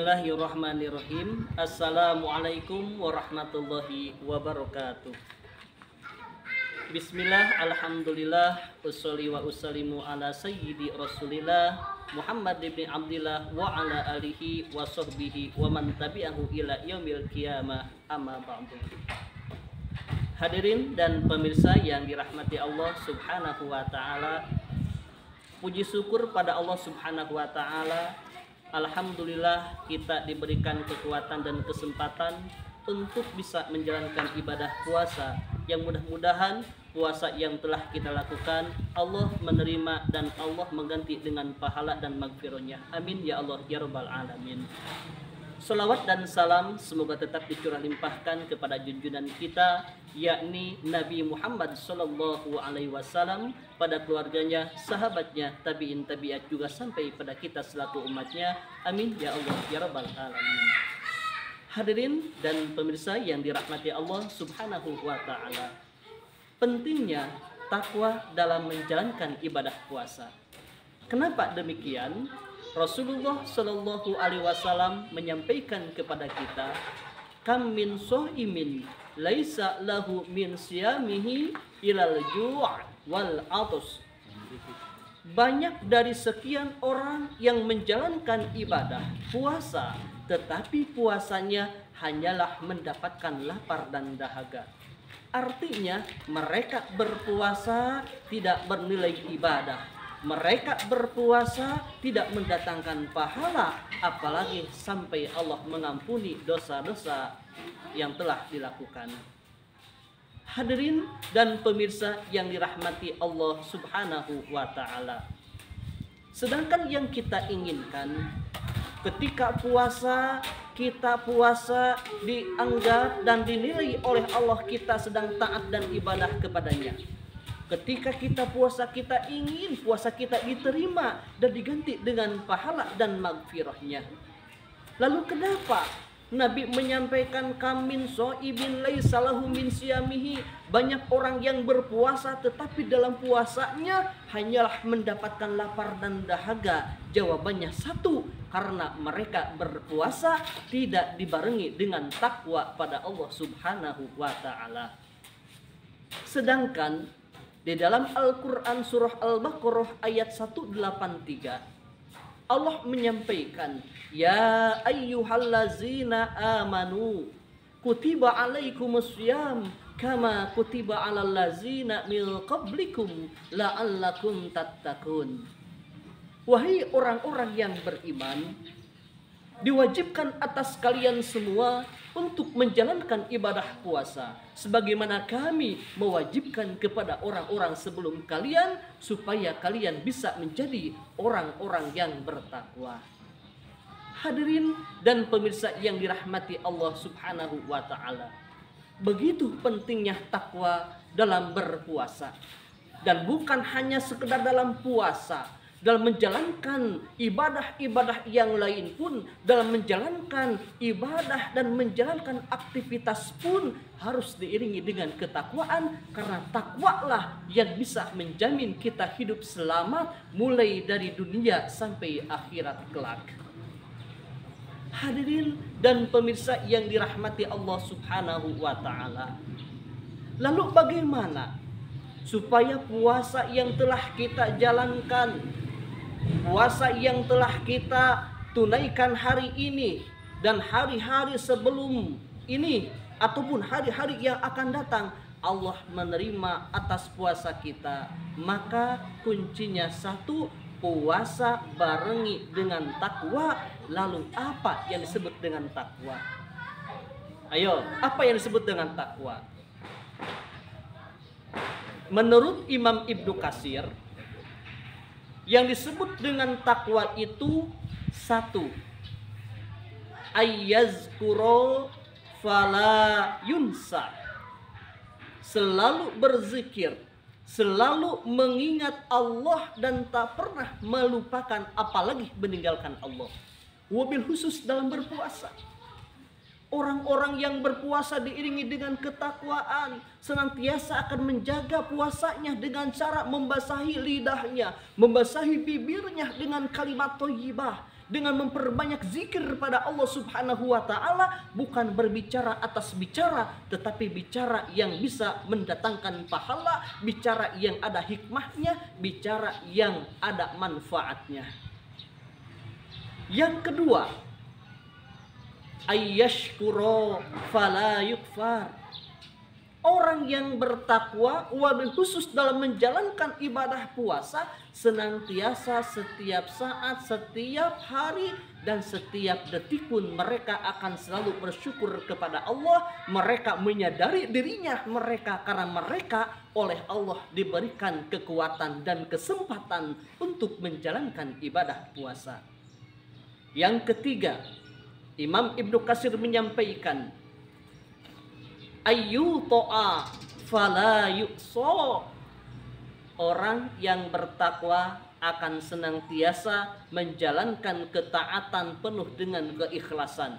Bismillahirrahmanirrahim. Assalamualaikum warahmatullahi wabarakatuh. Bismillah, alhamdulillah, usholli wa usallimu ala sayyidi rasulillah Muhammad ibn Abdillah wa ala alihi wa sahbihi wa man tabi'ahu ila yaumil qiyamah, amma ba'du. Hadirin dan pemirsa yang dirahmati Allah subhanahu wa ta'ala, puji syukur pada Allah subhanahu wa ta'ala. Alhamdulillah kita diberikan kekuatan dan kesempatan untuk bisa menjalankan ibadah puasa, yang mudah-mudahan puasa yang telah kita lakukan Allah menerima dan Allah mengganti dengan pahala dan magfirahnya. Amin ya Allah ya rabbal alamin. Salawat dan salam semoga tetap dicurah limpahkan kepada junjungan kita, yakni Nabi Muhammad sallallahu alaihi wasallam, pada keluarganya, sahabatnya, tabi'in tabi'at, juga sampai pada kita selaku umatnya. Amin ya Allah ya rabbal alamin. Hadirin dan pemirsa yang dirahmati Allah subhanahu wa ta'ala, pentingnya takwa dalam menjalankan ibadah puasa. Kenapa demikian? Rasulullah Shallallahu Alaihi Wasallam menyampaikan kepada kita, kam min so'imin laisa lahu min siyamihi ilal ju' wal atus. Banyak dari sekian orang yang menjalankan ibadah puasa, tetapi puasanya hanyalah mendapatkan lapar dan dahaga. Artinya mereka berpuasa tidak bernilai ibadah. Mereka berpuasa tidak mendatangkan pahala, apalagi sampai Allah mengampuni dosa-dosa yang telah dilakukan. Hadirin dan pemirsa yang dirahmati Allah subhanahu wa ta'ala, sedangkan yang kita inginkan ketika puasa, kita puasa dianggap dan dinilai oleh Allah kita sedang taat dan ibadah kepadanya. Ketika kita puasa, kita ingin puasa kita diterima dan diganti dengan pahala dan magfirahnya. Lalu kenapa Nabi menyampaikan kamin so'ibin laisa lahu min siyamihi? Banyak orang yang berpuasa tetapi dalam puasanya hanyalah mendapatkan lapar dan dahaga. Jawabannya satu, karena mereka berpuasa tidak dibarengi dengan takwa pada Allah subhanahu wa ta'ala. Sedangkan di dalam Al-Quran surah Al-Baqarah ayat 183, Allah menyampaikan, ya ayyuhallazina amanu kutiba alaikumussyam kama kutiba alal ladzina min qablikum la'allakum tattaqun. Wahai orang-orang yang beriman, diwajibkan atas kalian semua untuk menjalankan ibadah puasa sebagaimana kami mewajibkan kepada orang-orang sebelum kalian, supaya kalian bisa menjadi orang-orang yang bertakwa. Hadirin dan pemirsa yang dirahmati Allah subhanahu wa ta'ala, begitu pentingnya takwa dalam berpuasa. Dan bukan hanya sekedar dalam puasa, dalam menjalankan ibadah-ibadah yang lain pun, dalam menjalankan ibadah dan menjalankan aktivitas pun harus diiringi dengan ketakwaan, karena takwalah yang bisa menjamin kita hidup selamat mulai dari dunia sampai akhirat kelak. Hadirin dan pemirsa yang dirahmati Allah subhanahu wa ta'ala, lalu bagaimana supaya puasa yang telah kita jalankan, puasa yang telah kita tunaikan hari ini dan hari-hari sebelum ini ataupun hari-hari yang akan datang, Allah menerima atas puasa kita? Maka kuncinya satu, puasa barengi dengan takwa. Lalu apa yang disebut dengan takwa? Ayo, apa yang disebut dengan takwa? Menurut Imam Ibnu Katsir, yang disebut dengan takwa itu satu, ayyazkuro fala yunsa, selalu berzikir, selalu mengingat Allah dan tak pernah melupakan apalagi meninggalkan Allah. Wabil khusus dalam berpuasa, orang-orang yang berpuasa diiringi dengan ketakwaan, senantiasa akan menjaga puasanya dengan cara membasahi lidahnya, membasahi bibirnya dengan kalimat thayyibah, dengan memperbanyak zikir pada Allah Subhanahu wa taala, bukan berbicara atas bicara, tetapi bicara yang bisa mendatangkan pahala, bicara yang ada hikmahnya, bicara yang ada manfaatnya. Yang kedua, ayyashkuro fala yukfar. Orang yang bertakwa, wabil khusus dalam menjalankan ibadah puasa, senantiasa setiap saat, setiap hari, dan setiap detik pun mereka akan selalu bersyukur kepada Allah. Mereka menyadari dirinya mereka, karena mereka oleh Allah diberikan kekuatan dan kesempatan untuk menjalankan ibadah puasa. Yang ketiga, Imam Ibnu Katsir menyampaikan, ayu to'a fala yu'so. Orang yang bertakwa akan senantiasa menjalankan ketaatan penuh dengan keikhlasan,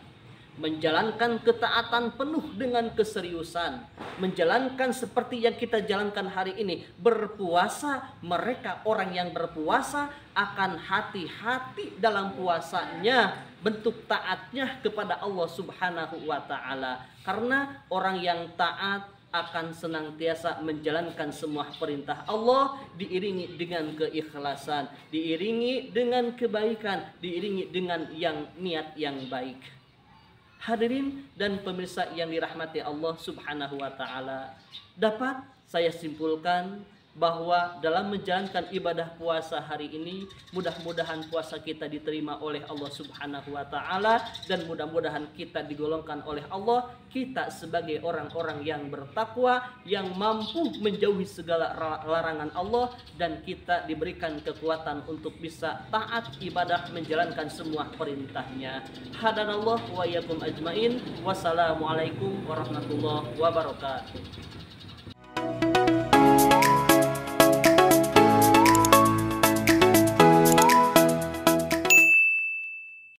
menjalankan ketaatan penuh dengan keseriusan, menjalankan seperti yang kita jalankan hari ini, berpuasa. Mereka orang yang berpuasa akan hati-hati dalam puasanya, bentuk taatnya kepada Allah Subhanahu wa taala. Karena orang yang taat akan senantiasa menjalankan semua perintah Allah, diiringi dengan keikhlasan, diiringi dengan kebaikan, diiringi dengan niat yang baik. Hadirin dan pemirsa yang dirahmati Allah Subhanahu wa taala, dapat saya simpulkan bahwa dalam menjalankan ibadah puasa hari ini, mudah-mudahan puasa kita diterima oleh Allah Subhanahu wa taala, dan mudah-mudahan kita digolongkan oleh Allah, kita sebagai orang-orang yang bertakwa, yang mampu menjauhi segala larangan Allah, dan kita diberikan kekuatan untuk bisa taat ibadah, menjalankan semua perintahnya. Hadanallah wa iyyakum ajmain. Wassalamualaikum warahmatullahi wabarakatuh.